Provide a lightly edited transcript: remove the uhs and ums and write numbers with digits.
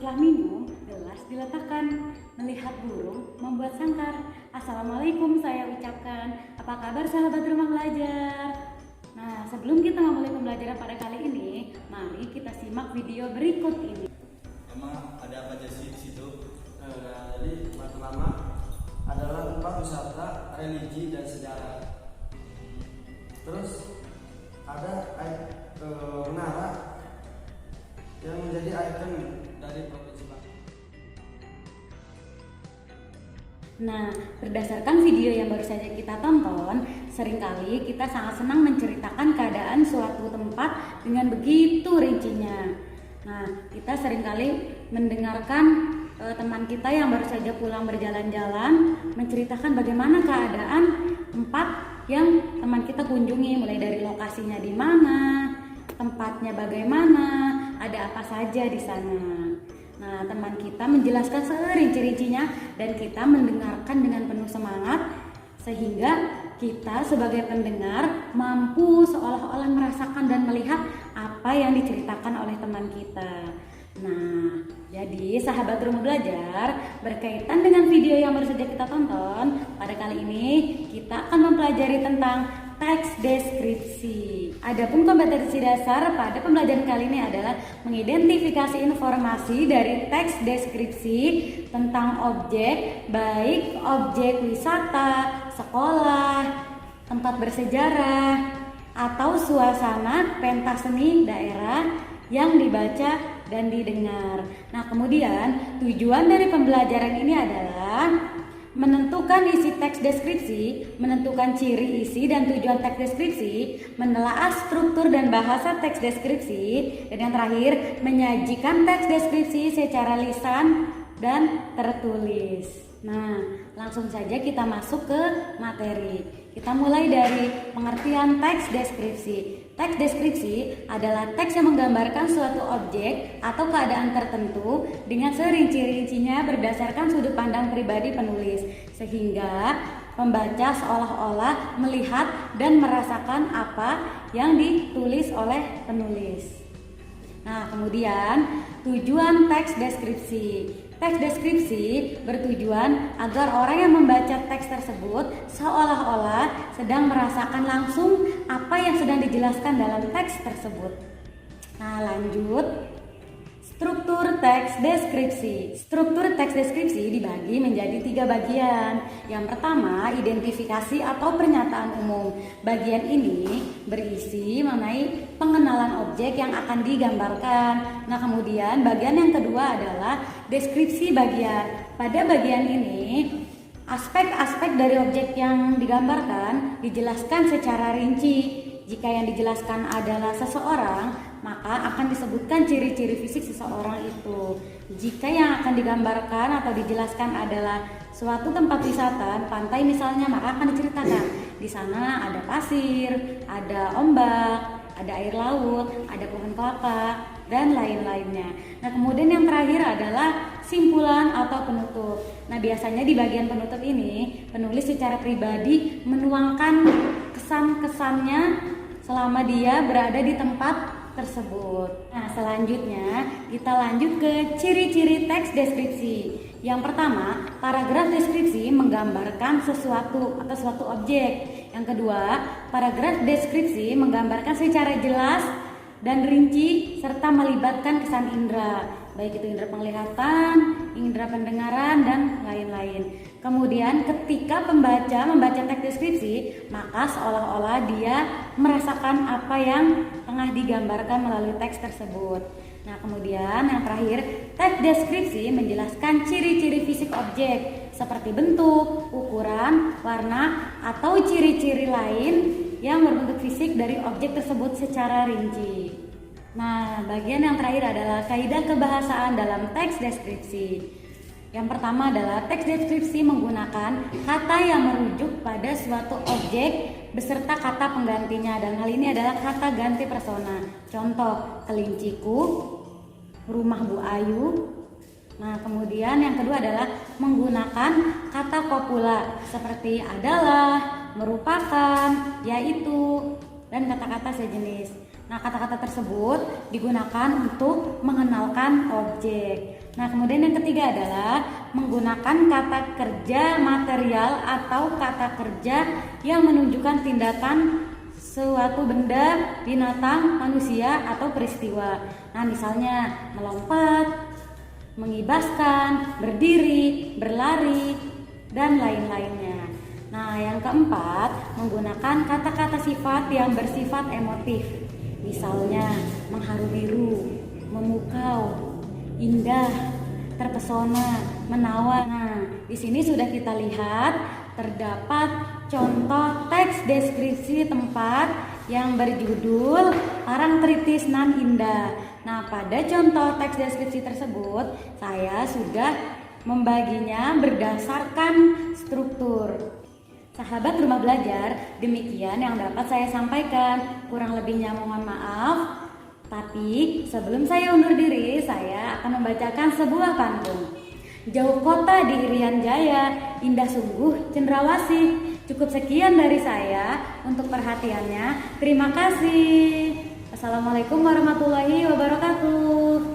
Setelah minum, gelas diletakkan. Melihat burung, membuat sangkar. Assalamualaikum saya ucapkan. Apa kabar sahabat rumah belajar? Nah, sebelum kita memulai pembelajaran pada kali ini, mari kita simak video berikut ini. Emang ada apa aja sih di situ? Jadi pertama adalah tempat wisata, religi dan sejarah. Terus ada menara yang menjadi ikon dari provinsi Bangka. Nah, berdasarkan video yang baru saja kita tonton, seringkali kita sangat senang menceritakan keadaan suatu tempat dengan begitu rincinya. Nah, kita seringkali mendengarkan teman kita yang baru saja pulang berjalan-jalan menceritakan bagaimana keadaan tempat yang teman kita kunjungi, mulai dari lokasinya di mana, tempatnya bagaimana, ada apa saja di sana. Nah, teman kita menjelaskan serinci-rincinya dan kita mendengarkan dengan penuh semangat sehingga kita sebagai pendengar mampu seolah-olah merasakan dan melihat apa yang diceritakan oleh teman kita. Nah, jadi sahabat rumah belajar, berkaitan dengan video yang baru saja kita tonton, pada kali ini kita akan mempelajari tentang teks deskripsi. Adapun kompetensi dasar pada pembelajaran kali ini adalah mengidentifikasi informasi dari teks deskripsi tentang objek, baik objek wisata, sekolah, tempat bersejarah, atau suasana pentas seni daerah yang dibaca dan didengar. Nah, kemudian tujuan dari pembelajaran ini adalah menentukan isi teks deskripsi, menentukan ciri isi dan tujuan teks deskripsi, menelaah struktur dan bahasa teks deskripsi, dan yang terakhir menyajikan teks deskripsi secara lisan dan tertulis. Nah, langsung saja kita masuk ke materi. Kita mulai dari pengertian teks deskripsi. Teks deskripsi adalah teks yang menggambarkan suatu objek atau keadaan tertentu dengan serinci-rincinya berdasarkan sudut pandang pribadi penulis, sehingga pembaca seolah-olah melihat dan merasakan apa yang ditulis oleh penulis. Nah, kemudian tujuan teks deskripsi. Teks deskripsi bertujuan agar orang yang membaca teks tersebut seolah-olah sedang merasakan langsung apa yang sedang dijelaskan dalam teks tersebut. Nah, lanjut. Struktur teks deskripsi. Struktur teks deskripsi dibagi menjadi 3 bagian. Yang pertama, identifikasi atau pernyataan umum. Bagian ini berisi mengenai pengenalan objek yang akan digambarkan. Nah, kemudian bagian yang kedua adalah deskripsi bagian. Pada bagian ini, aspek-aspek dari objek yang digambarkan dijelaskan secara rinci. Jika yang dijelaskan adalah seseorang, maka akan disebutkan ciri-ciri fisik seseorang itu. Jika yang akan digambarkan atau dijelaskan adalah suatu tempat wisata, pantai misalnya, maka akan diceritakan di sana ada pasir, ada ombak, ada air laut, ada pohon kelapa, dan lain-lainnya. Nah, kemudian yang terakhir adalah simpulan atau penutup. Nah, biasanya di bagian penutup ini, penulis secara pribadi menuangkan kesan-kesannya selama dia berada di tempat tersebut. Nah, selanjutnya kita lanjut ke ciri-ciri teks deskripsi. Yang pertama, paragraf deskripsi menggambarkan sesuatu atau suatu objek. Yang kedua, paragraf deskripsi menggambarkan secara jelas dan rinci serta melibatkan kesan indera, baik itu indera penglihatan, indera pendengaran, dan lain-lain. Kemudian ketika pembaca membaca teks deskripsi, maka seolah-olah dia merasakan apa yang tengah digambarkan melalui teks tersebut. Nah, kemudian yang terakhir, teks deskripsi menjelaskan ciri-ciri fisik objek seperti bentuk, ukuran, warna, atau ciri-ciri lain yang berbentuk fisik dari objek tersebut secara rinci. Nah, bagian yang terakhir adalah kaidah kebahasaan dalam teks deskripsi. Yang pertama adalah teks deskripsi menggunakan kata yang merujuk pada suatu objek beserta kata penggantinya, dan hal ini adalah kata ganti persona. Contoh, kelinciku, rumah Bu Ayu. Nah, kemudian yang kedua adalah menggunakan kata kopula seperti adalah, merupakan, yaitu, dan kata-kata sejenis. Nah, kata-kata tersebut digunakan untuk mengenalkan objek. Nah, kemudian yang ketiga adalah menggunakan kata kerja material atau kata kerja yang menunjukkan tindakan suatu benda, binatang, manusia, atau peristiwa. Nah, misalnya melompat, mengibaskan, berdiri, berlari, dan lain-lainnya. Nah, yang keempat, menggunakan kata-kata sifat yang bersifat emotif. Misalnya mengharu biru, memukau, indah, terpesona, menawan. Nah, di sini sudah kita lihat terdapat contoh teks deskripsi tempat yang berjudul Parangtritis nan Indah. Nah, pada contoh teks deskripsi tersebut saya sudah membaginya berdasarkan struktur. Sahabat rumah belajar, demikian yang dapat saya sampaikan. Kurang lebihnya mohon maaf. Tapi sebelum saya undur diri, saya akan membacakan sebuah pantun. Jauh kota di Irian Jaya, indah sungguh cendrawasih. Cukup sekian dari saya. Untuk perhatiannya, terima kasih. Assalamualaikum warahmatullahi wabarakatuh.